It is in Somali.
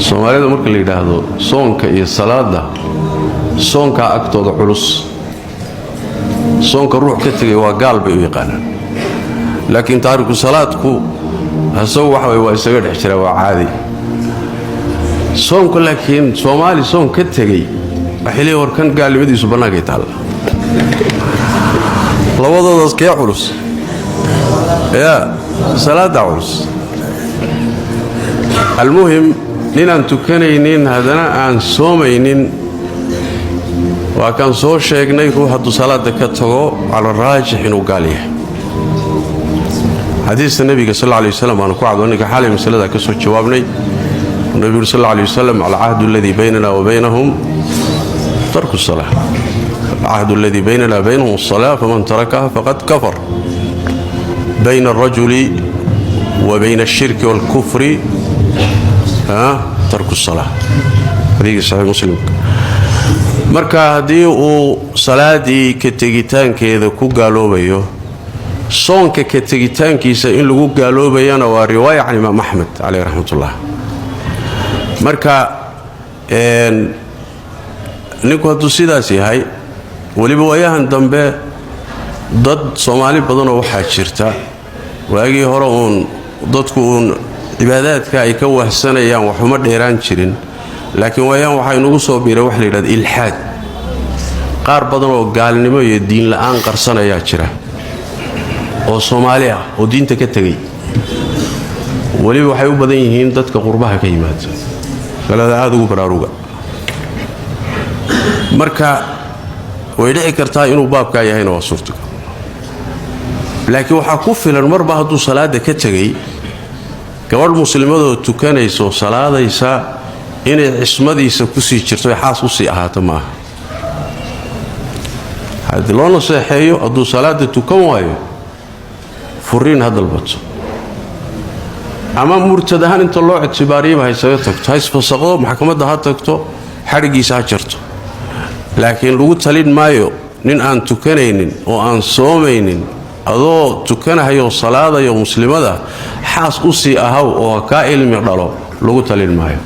soomaalida marka la yiraahdo soonka iyo salaada soonka agtooda culus soonka ruux ka tagay waa gaal bay u yaqaanaan laakiin taariku salaadku asagu waxa way waa isaga dhex jira waa caadi soonku laakiin Soomaali soon ka tagay waxay warkan gaalnimadiisu banaanka taal labadoodas kee culus ya salaada culus المهم ninaan tukanaynin hadana aan soomaynin waa kan soo sheegnay ruux hadduu salaada ka tago ala raajix inuu gaal yahay xadiiska nabiga sallallahu alayhi wasallam aan ku cadoonaga xalay masalada ka soo jawaabnay nabiga sallallahu alayhi wasallam al ahdu alladhi baynana wa baynahum tarku as-salah العهد الذي بيننا وبينهم الصلاة فمن تركها فقد كفر بين الرجل وبين الشرك والكفر ترك الصلاة هذه صحيح مسلم marka hadii uu salaadii ka tagitaankeeda ku gaaloobayo soonka ka tagitaankiisa in lagu gaaloobayana waa riwaaya can Imam Ahmad alayhi rahmatullah marka ninku haduu sidaas yahay waliba waayahan dambe dad Soomaali badan oo waxa jirta waagii hore dadku cibaadaadka ay ka wahsanayaan waxuma dheeraan jirin laakiin waayaan waxa inagu soo biiray wax la yiraahdo ilhaad qaar badan oo gaalnimo iyo diin la'aan qarsanaya jira oo Soomaali ah oo diinta ka tagay waliba waxay u badan yihiin dadka qurbaha ka yimaada salada aad ugu baraaruga marka way dhici kartaa inuu baabka yahayna waa suurto laakiin waxa ku filan marba hadduu salaada ka tagay gabadh muslimadoo tukanayso salaadaysa inay cismadiisa ku sii jirto xaas u sii ahaato ma hadii loo naseexeeyo hadduu salaada tukan waayo furiin hadal bato ama murtadahan inta loo ictibaariyo haysayo tagto hays fasaqo maxkamadda ha tagto xarigiisa ha jarto laakiin lagu talin maayo nin aan tukanaynin oo aan soomaynin adoo tukanahayo salaadayo muslimada xaas u sii ahaw oo ka ilmi dhalo lagu talin maayo